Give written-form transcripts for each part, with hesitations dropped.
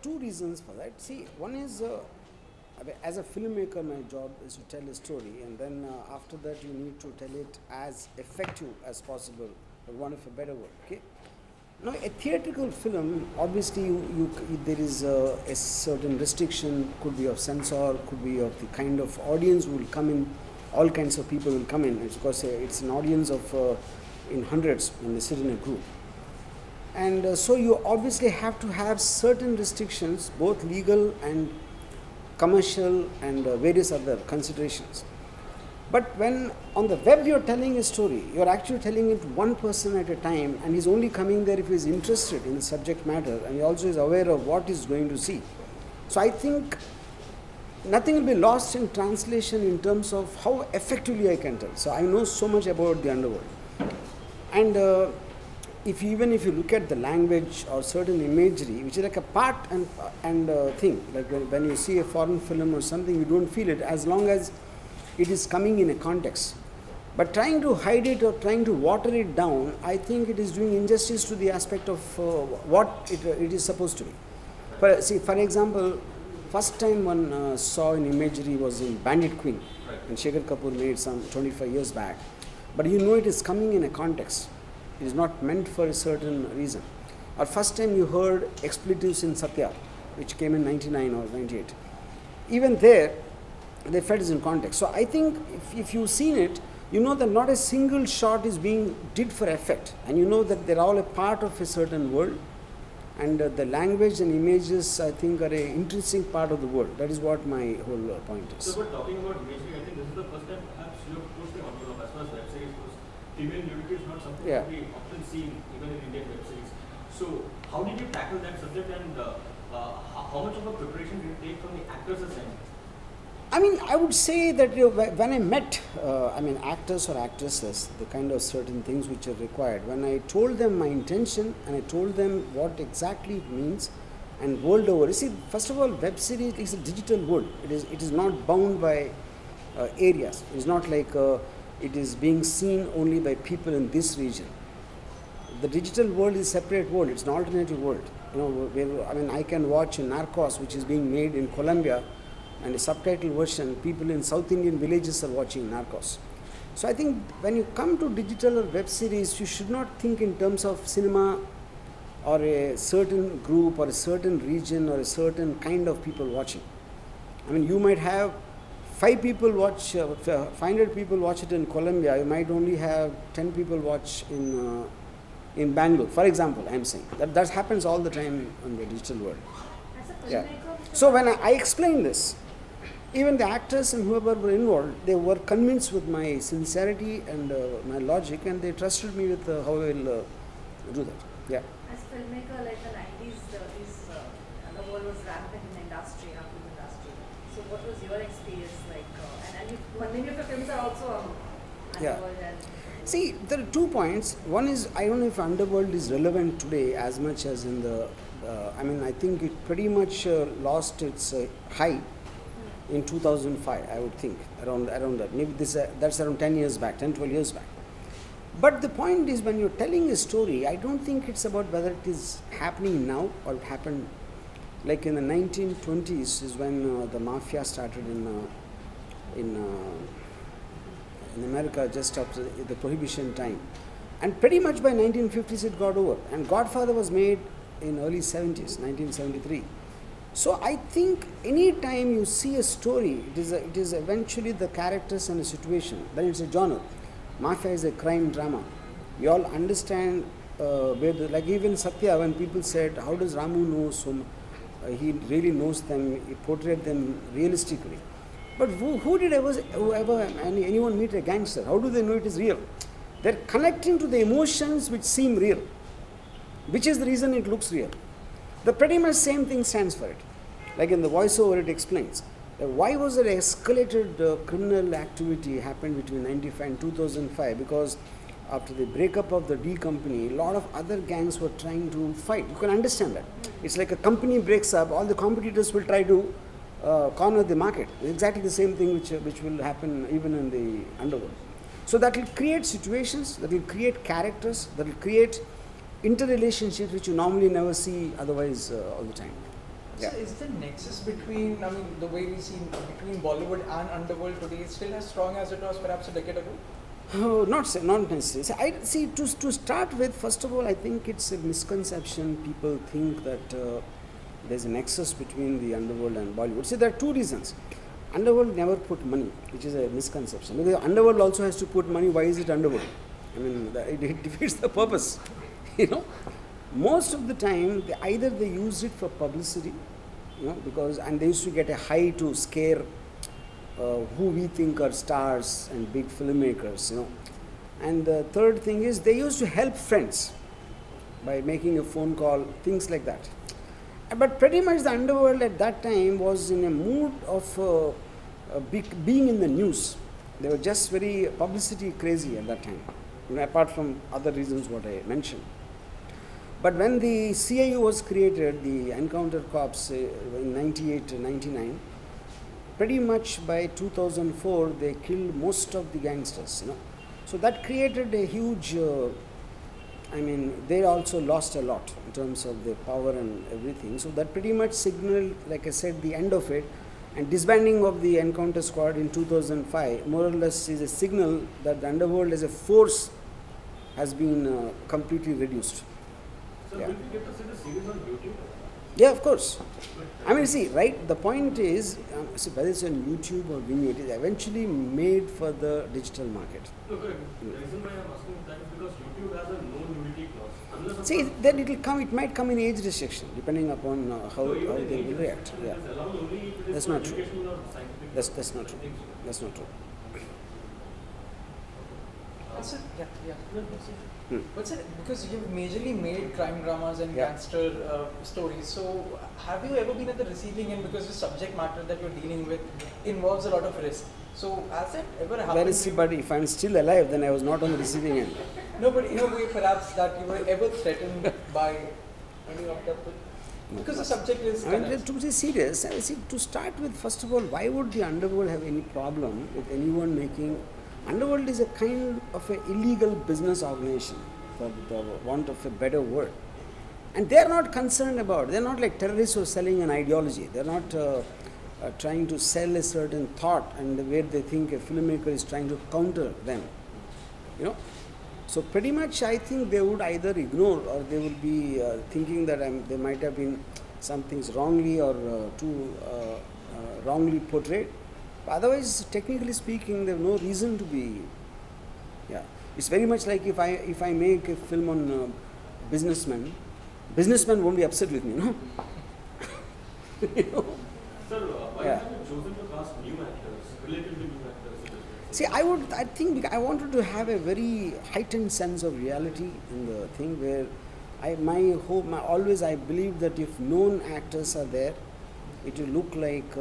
two reasons for that. See, one is as a filmmaker, my job is to tell a story, and then after that, you need to tell it as effective as possible, for want of a better word. Okay. Now, a theatrical film, obviously, there is a certain restriction. Could be of censor, could be of the kind of audience who will come in. All kinds of people will come in. It's because it's an audience of in hundreds when they sit in a group. And so you obviously have to have certain restrictions, both legal and commercial and various other considerations. But when on the web you're telling a story, you're actually telling it one person at a time, and he's only coming there if he's interested in the subject matter, and he also is aware of what he's going to see. So I think nothing will be lost in translation in terms of how effectively I can tell. So I know so much about the underworld. And even if you look at the language or certain imagery, which is like a part and thing, like when you see a foreign film or something, you don't feel it as long as it is coming in a context. But trying to hide it or trying to water it down, I think it is doing injustice to the aspect of what it is supposed to be. For example, first time one saw an imagery was in Bandit Queen, and Shekhar Kapoor made some 25 years back. But you know it is coming in a context. It is not meant for a certain reason. Or first time you heard expletives in Satya, which came in 99 or 98. Even there, they felt it's in context. So I think if you've seen it, you know that not a single shot is being did for effect. And you know that they're all a part of a certain world. And the language and images, I think, are an intrinsic part of the world. That is what my whole point is. So, but talking about imagery, I think this is the first time perhaps you have pushed the envelope as far as web series goes. Female nudity is not something that we often see even in Indian web series. So, how did you tackle that subject, and how much of a preparation did you take from the actors' end? I mean, I would say that when I met, actors or actresses, the kind of certain things which are required, when I told them my intention and I told them what exactly it means, and world over, you see, first of all, web series is a digital world. It is not bound by areas. It's not like it is being seen only by people in this region. The digital world is a separate world. It's an alternative world. You know, I can watch Narcos, which is being made in Colombia, and a subtitle version, people in South Indian villages are watching Narcos. So I think when you come to digital or web series, you should not think in terms of cinema or a certain group or a certain region or a certain kind of people watching. I mean, you might have 500 people watch it in Colombia, you might only have 10 people watch in Bangalore, for example. I'm saying that happens all the time in the digital world. Yeah. So when I explained this, even the actors and whoever were involved, they were convinced with my sincerity and my logic, and they trusted me with how I will do that. Yeah. As a filmmaker, like the 90s, the world was rampant in the industry, film industry. So what was your experience like? And many of your films are also Underworld. Yeah. See, there are 2 points. One is, I don't know if Underworld is relevant today as much as in the, I think it pretty much lost its high in 2005, I would think, around that. Maybe that's around 10 years back, 10, 12 years back. But the point is, when you're telling a story, I don't think it's about whether it is happening now or it happened like in the 1920s is when the mafia started in America just after the Prohibition time. And pretty much by 1950s it got over. And Godfather was made in early 70s, 1973. So I think any time you see a story, it is eventually the characters and the situation. Then it's a genre. Mafia is a crime drama. You all understand like even Satya, when people said, how does Ramu know so much? He really knows them, he portrayed them realistically. But who did anyone meet a gangster? How do they know it is real? They're connecting to the emotions which seem real, which is the reason it looks real. The pretty much same thing stands for it. Like in the voiceover, it explains. Why was there escalated criminal activity happened between 95 and 2005? Because after the breakup of the D company, a lot of other gangs were trying to fight. You can understand that. It's like a company breaks up, all the competitors will try to corner the market. Exactly the same thing which will happen even in the underworld. So that will create situations, that will create characters, that will create interrelationships which you normally never see otherwise all the time. Yeah. So is the nexus between, I mean, the way we see between Bollywood and underworld today still as strong as it was perhaps a decade ago? Oh, not necessarily. I see. To start with, first of all, I think it's a misconception. People think that there's a nexus between the underworld and Bollywood. See, there are two reasons. Underworld never put money, which is a misconception. Because underworld also has to put money. Why is it underworld? I mean, it defeats the purpose. You know, most of the time, either they use it for publicity, you know, and they used to get a high to scare who we think are stars and big filmmakers, you know. And the third thing is they used to help friends by making a phone call, things like that. But pretty much the underworld at that time was in a mood of being in the news. They were just very publicity crazy at that time, you know, apart from other reasons what I mentioned. But when the CIU was created, the Encounter Corps in 98 99, pretty much by 2004 they killed most of the gangsters, you know. So that created a huge, I mean, they also lost a lot in terms of their power and everything. So that pretty much signaled, like I said, the end of it. And disbanding of the Encounter Squad in 2005 more or less is a signal that the underworld as a force has been completely reduced. So Yeah. will we get to see the series on YouTube? Yeah, of course. I mean, see, right, the point is, see, whether it's on YouTube or Vimeo, it is eventually made for the digital market. No, correct. The reason why I'm asking that is because YouTube has a no nudity clause. Unless of See, course- then it might come in age restriction, depending upon how No, even in they age will react. restriction, Yeah, it is allowed only if it is That's for not true. educational or scientific that's purposes. not I true. think so. That's not true. Also, yeah. No, that's it. But sir, because you've majorly made crime dramas and Yeah. gangster stories, so have you ever been at the receiving end, because the subject matter that you're dealing with involves a lot of risk? So has it ever happened? Where is to you- but if I'm still alive, then I was not on the receiving end. No, but in a way perhaps that you were ever threatened by any of that? Because the subject is I mean, to be serious, I see, to start with, first of all, why would the underworld have any problem with anyone making? Underworld is a kind of an illegal business organization, for the want of a better word. And they are not concerned about, they are not like terrorists who are selling an ideology. They are not trying to sell a certain thought and where they think a filmmaker is trying to counter them. You know? So pretty much I think they would either ignore or they would be thinking that there might have been some things wrongly or too wrongly portrayed. Otherwise, technically speaking, there is no reason to be. Yeah, it's very much like if I make a film on businessmen won't be upset with me, no? You know? Sir, why Yeah. have you chosen to cast new actors, relatively new actors? In this See, I think I wanted to have a very heightened sense of reality in the thing where always I believe that if known actors are there, it will look like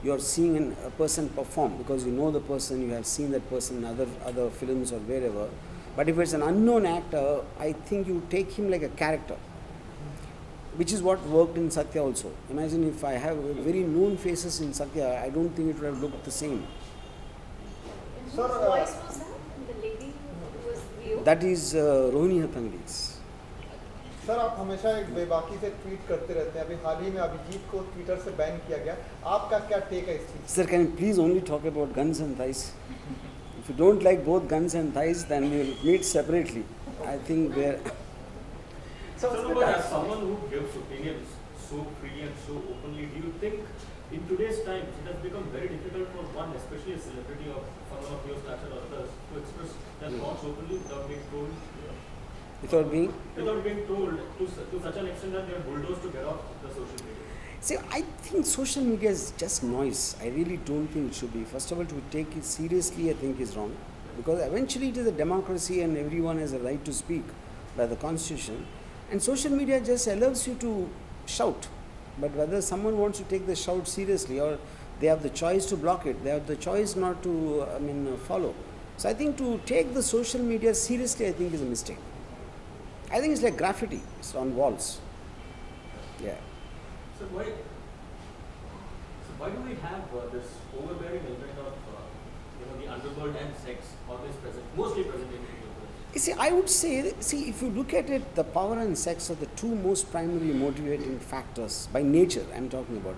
you're seeing a person perform because you know the person, you have seen that person in other films or wherever. But if it's an unknown actor, I think you take him like a character, which is what worked in Satya also. Imagine if I have very known faces in Satya, I don't think it would have looked the same. And Sir, whose voice was that? The lady who was Leo? That is Rohini Hatangli's. Sir आप हमेशा एक बेबाकी से tweet करते रहते हैं, अभी हाल ही में अभिजीत को ट्विटर से बैन किया गया, आपका क्या टेक है इस चीज़? Sir, can you please only talk about guns and thighs? If you don't like both guns and thighs, then we'll meet separately. I think we're... So, but as someone who gives opinions so freely and so openly, do you think in today's times it has become very difficult for one, especially a celebrity of someone of your stature or others, to express their thoughts openly without being told to such an extent that they are bulldozed to get off the social media? See, I think social media is just noise. I really don't think it should be. First of all, to take it seriously, I think is wrong. Because eventually it is a democracy and everyone has a right to speak by the constitution. And social media just allows you to shout. But whether someone wants to take the shout seriously or they have the choice to block it, they have the choice not to, follow. So I think to take the social media seriously, I think is a mistake. I think it's like graffiti. It's on walls. Yeah. So why do we have this overbearing element of the underworld and sex always present, mostly present in videos? You see, I would say, see, if you look at it, the power and sex are the two most primary motivating factors by nature. I'm talking about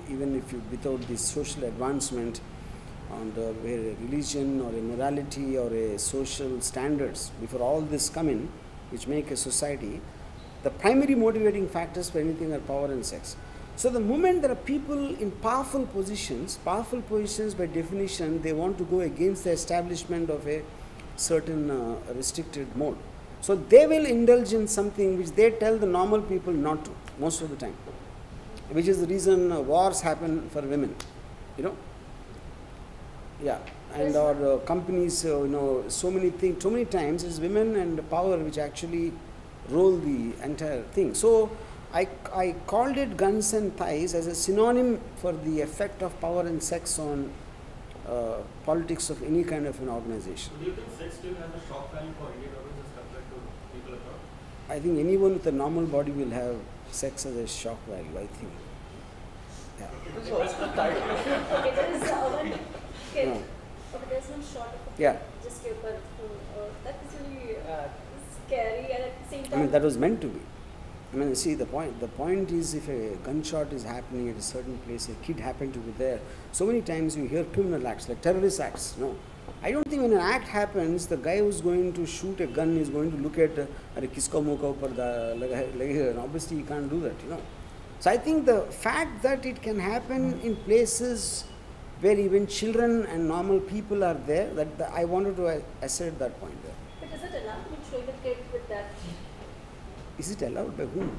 even if you without this social advancement, on the where a religion or a morality or a social standards, before all this come in, which make a society, the primary motivating factors for anything are power and sex. So the moment there are people in powerful positions by definition, they want to go against the establishment of a certain restricted mode. So they will indulge in something which they tell the normal people not to, most of the time, which is the reason wars happen for women, you know. Yeah, and our companies, so many things, so many times it's women and power which actually roll the entire thing. So I called it guns and thighs as a synonym for the effect of power and sex on politics of any kind of an organization. Do you think sex still has a shock value for Indian audiences compared to people abroad? I think anyone with a normal body will have sex as a shock value, I think. Yeah. So what's the title? Okay, there is one kid. No. Okay, there's one shot of a Yeah. just give birth to, that is really scary and at the same time. I mean, that was meant to be. I mean, see, the point is, if a gunshot is happening at a certain place, a kid happened to be there. So many times you hear criminal acts, like terrorist acts. No, I don't think when an act happens, the guy who's going to shoot a gun is going to look at, kisko muka upar laga hai, and obviously he can't do that, you know. So I think the fact that it can happen in places where even children and normal people are there, I wanted to assert that point there. But is it allowed to show the kid with that? Is it allowed by whom?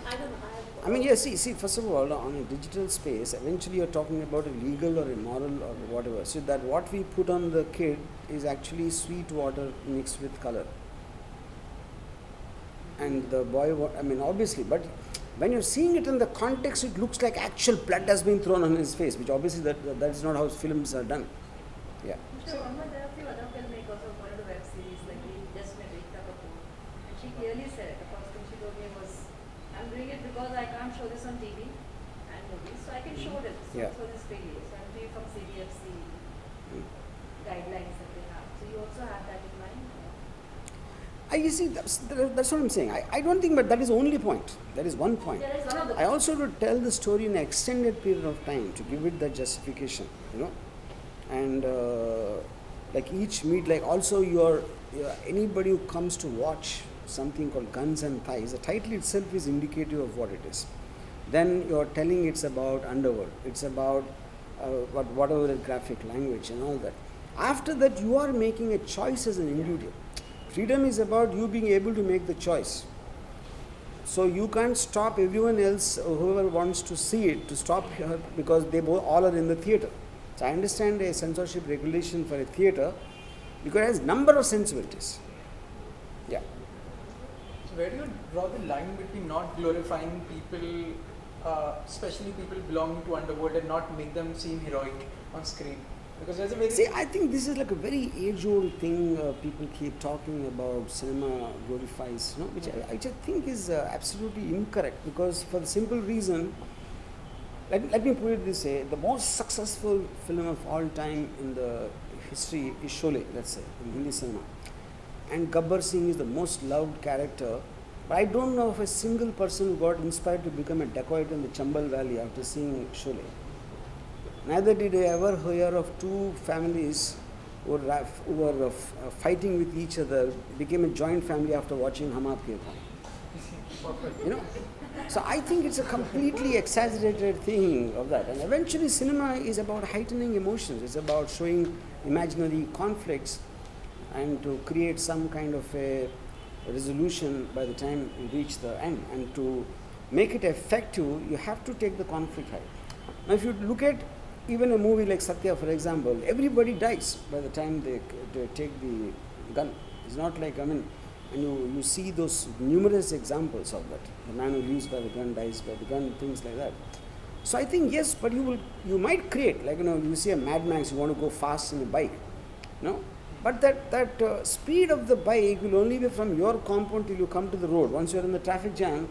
I don't know. I mean, yes, see, first of all, on a digital space, eventually you're talking about a legal or a moral or whatever. So that what we put on the kid is actually sweet water mixed with color. And the boy, I mean, obviously, but when you're seeing it in the context, it looks like actual blood has been thrown on his face, which obviously that is not how films are done. Yeah. So, there are a few other filmmakers who wanted a web series, like just made Ekta Kapoor. And she clearly said, the first thing she told me was, I'm doing it because I can't show this on TV and movies, so I can show this. So Yeah. it's for this freely. So I'm doing from CDFC guidelines that they have. So you also have that in mind? You see, that's what I'm saying. I don't think, but that is the only point. That is one point. There is one of the I also to tell the story in an extended period of time to give it that justification, you know. And like each meet, like also anybody who comes to watch something called Guns and Thighs, the title itself is indicative of what it is. Then you're telling it's about underworld, it's about whatever the graphic language and all that. After that, you are making a choice as an individual. Freedom is about you being able to make the choice. So you can't stop everyone else, whoever wants to see it, to stop here because they all are in the theatre. So I understand a censorship regulation for a theatre because it has number of sensibilities. Yeah. So where do you draw the line between not glorifying people, especially people belonging to underworld, and not make them seem heroic on screen? Because there's a very... See, I think this is like a very age-old thing people keep talking about, cinema glorifies, you know, which I just think is absolutely incorrect, because for the simple reason, let me put it this way, the most successful film of all time in the history is Sholay, let's say, in Hindi cinema. And Gabbar Singh is the most loved character, but I don't know of a single person who got inspired to become a dacoit in the Chambal Valley after seeing Sholay. Neither did I ever hear of two families who were fighting with each other, became a joint family after watching Hum Aapke Kaun. You know? So I think it's a completely exaggerated thing of that. And eventually cinema is about heightening emotions. It's about showing imaginary conflicts and to create some kind of a resolution by the time you reach the end. And to make it effective, you have to take the conflict high. Now if you look at even a movie like Satya, for example, everybody dies by the time they take the gun. It's not like, I mean, and you see those numerous examples of that. The man who lives by the gun dies by the gun, things like that. So I think yes, but you might create, like, you know, you see a Mad Max, you want to go fast in a bike, you know, but that speed of the bike will only be from your compound till you come to the road. Once you are in the traffic jam,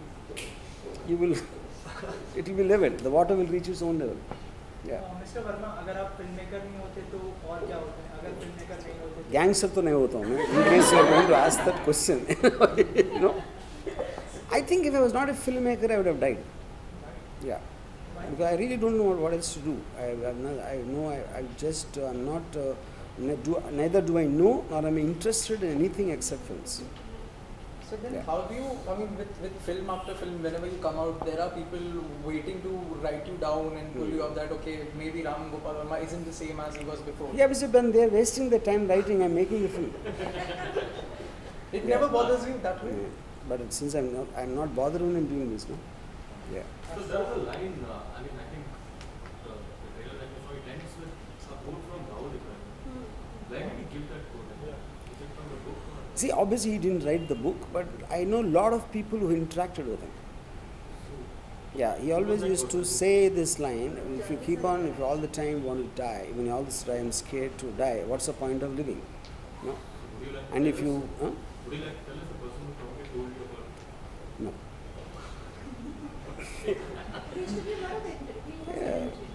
it will be level. The water will reach its own level. Mister Verma, अगर आप film maker नहीं होते तो और क्या होते हैं? अगर फिल्म मेकर नहीं होते तो गैंगस्टर तो नहीं होता हूँ मैं. In case you are going to ask that question, you know, I think if I was not a filmmaker, I would have died. Yeah, because I really don't know what else to do. I just am not. Neither do I know, nor am I interested in anything except films. So then Yeah. how do you, I mean, with film after film, whenever you come out, there are people waiting to write you down and pull you up that, okay, maybe Gopal Varma isn't the same as he was before. Yeah, because when they are wasting their time writing, I'm making a film. It never bothers you that way? But since I'm not bothered when I'm doing this, no? Yeah. So there was a line, I mean, I think the trailer that you saw, it ends with a quote from Rahul Ibrahim. Where did he give that quote? Is it from the book? Or? See, obviously he didn't write the book, but I know a lot of people who interacted with him. Yeah, he always used to say this line, if you keep on, if you all the time want to die, when you all this time I'm scared to die, what's the point of living? No? Would you like to And tell if us- you, Would you like to tell us the person who probably told you about it? no. There used to be a lot of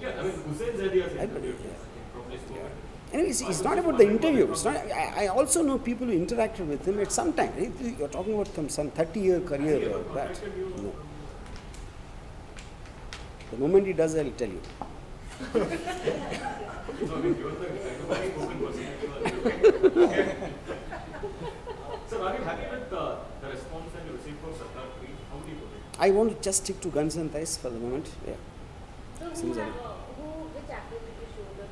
Yeah, I mean, Hussein Zaidi has I interviewed believe, him, I think, probably spoken. Anyways, it's not about the interview. It's not. I also know people who interacted with him at some time. You're talking about some 30-year career or that. No. The moment he does, I'll tell you. So, I mean, you're the kind of very spoken person. So, are you happy with the response that you received for Sarkar 3? How do you put it? I want to just stick to guns and thighs for the moment. Yeah. So Seems like- which actor did you show the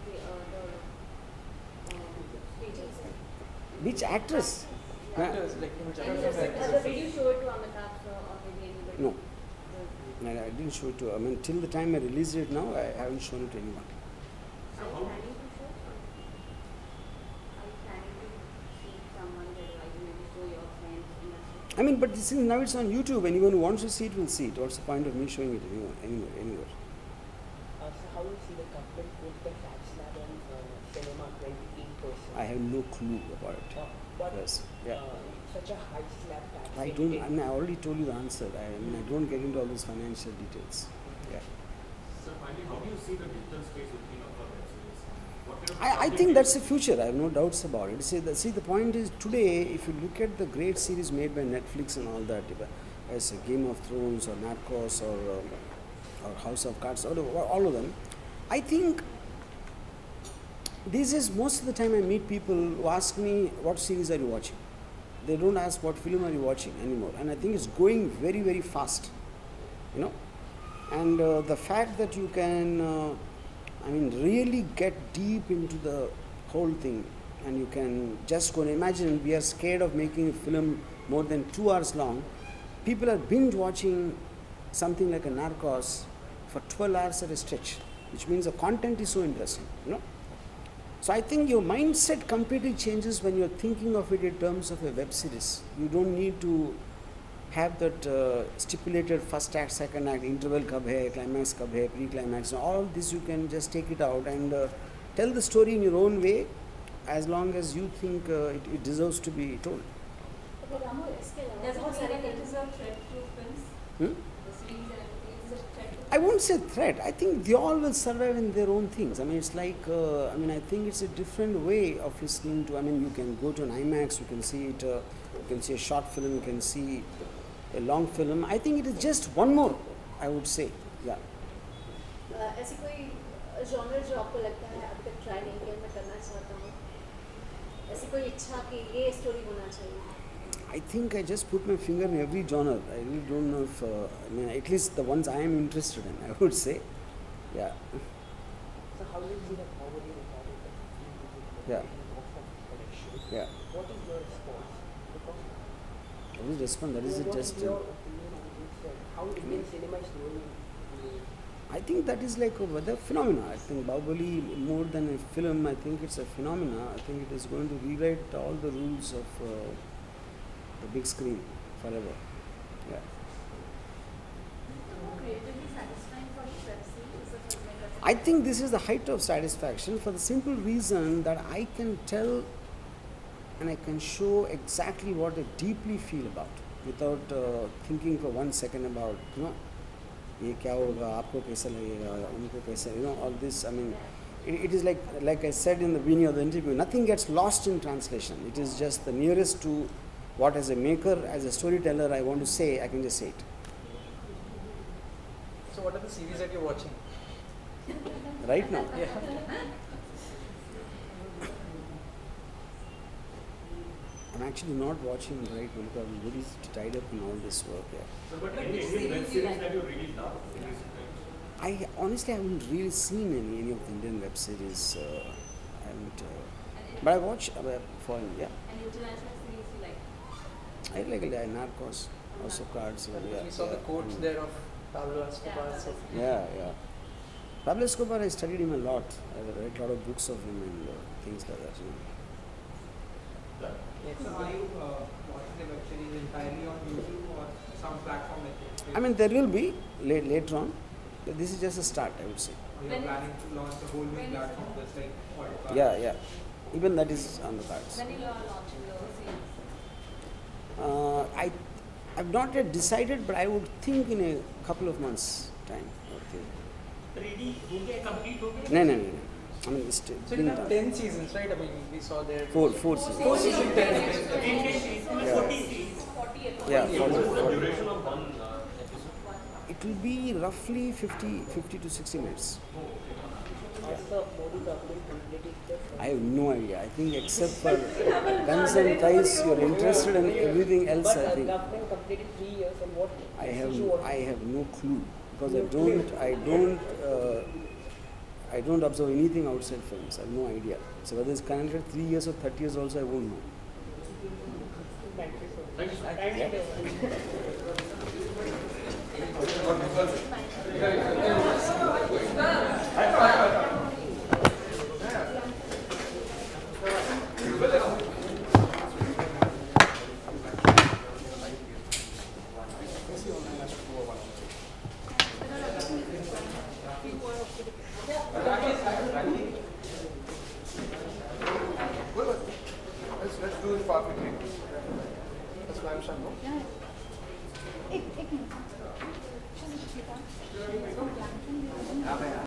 speeches? Which actress? Yeah. Actors, like, Did you show it to Amitabh sir or maybe anybody? No. I didn't show it to. I mean, till the time I released it now, I haven't shown it to anyone. Are you planning to show? Are you planning to see someone that like maybe show your friends in the I mean, but this is, now it's on YouTube. Anyone who wants to see it will see it. What's the point of me showing it anywhere? So how do you see the conflict with the Fat Slab and Cinema 28%? I have no clue about it. But Yes. Yeah. such a high slab tax. I don't. I mean, I already told you the answer. I mean, I don't get into all those financial details. Yeah. So, finally, how do you see the digital space opening up for web series? What kind of I think that's the future. I have no doubts about it. See, the point is today, if you look at the great series made by Netflix and all that, as Game of Thrones or Narcos or House of Cards, or all of them, I think these days most of the time I meet people who ask me, what series are you watching? They don't ask what film are you watching anymore. And I think it's going very, very fast, you know. And the fact that you can, really get deep into the whole thing, and you can just go and imagine, we are scared of making a film more than 2 hours long. People are binge watching something like a Narcos for 12 hours at a stretch, which means the content is so interesting, you know. So I think your mindset completely changes when you're thinking of it in terms of a web series. You don't need to have that stipulated first act, second act, interval kab hai, climax kab hai, pre-climax. All this you can just take it out and tell the story in your own way, as long as you think it deserves to be told. Okay, Ramu, does it mean that it is a threat to films? Hmm? The series and everything, it is a threat to I won't say threat. I think they all will survive in their own things. I mean, it's like, I think it's a different way of listening to, you can go to an IMAX, you can see it, you can see a short film, you can see a long film. I think it is just one more, I would say. Yeah. ऐसी कोई genre जो आपको लगता है अभी तक try नहीं किया मैं करना चाहता हूँ ऐसी कोई इच्छा कि ये स्टोरी होना चाहिए I think I just put my finger in every genre. I really don't know if, at least the ones I am interested in, I would say. Yeah. So how do you see the comedy recorded Yeah. box office collection? Yeah. What is your response? Because What is the response? That is it what just. is your opinion on this? How Indian cinema is growing? I think that is like a weather phenomena. I think Bahubali, more than a film, I think it's a phenomena. I think it is going to rewrite all the rules of the big screen forever. Yeah. creatively satisfying for web series as a filmmaker? I think this is the height of satisfaction for the simple reason that I can tell and I can show exactly what I deeply feel about without thinking for 1 second about, ये क्या होगा, आपको कैसा लगेगा, उनको कैसा, all this. I mean, it is like I said in the beginning of the interview, nothing gets lost in translation. It is just the nearest to what, as a maker, as a storyteller, I want to say. I can just say it. So what are the series that you're watching? Right now. Yeah. I'm actually not watching right now because I'm really tied up in all this work. Yeah. So, but any Indian web series that you really love? I honestly haven't really seen any of the Indian web series. I haven't, but I watch foreign. Yeah. And international series you like? I like Narcos, also Cards. Yeah, We saw the quotes there of Pablo Escobar. Yeah. So Yeah. Pablo Escobar, I studied him a lot. I read a lot of books of him and things like that. yes. So are you watching the web series entirely on YouTube or some platform like it? I mean, there will be later on. But this is just a start, I would say. Or you're planning to launch a whole new platform just like podcast? Yeah. Even that is on the cards. When you are launching the series? I've not yet decided, but I would think in a couple of months' time. I would think. Ready? हो गया complete हो गया? No. I mean, it's So you have 10 seasons, right? I mean, we saw there. four seasons. 4 seasons, 10. Yeah. 40 series. 40 episodes. Yeah, What is the 40. duration of one episode? It will be roughly 50 to 60 minutes. Has the Modi government completed the I have no idea. I think except for guns and ties, you're interested in everything else. But I the think government completed 3 years and what I issue was have no clue because I don't observe anything outside films. I have no idea. So whether it's connected 3 years or 30 years also, I won't know. Thank you so much. Thank you, sir. Thank you. Let's do it far quickly. Let's climb some, no?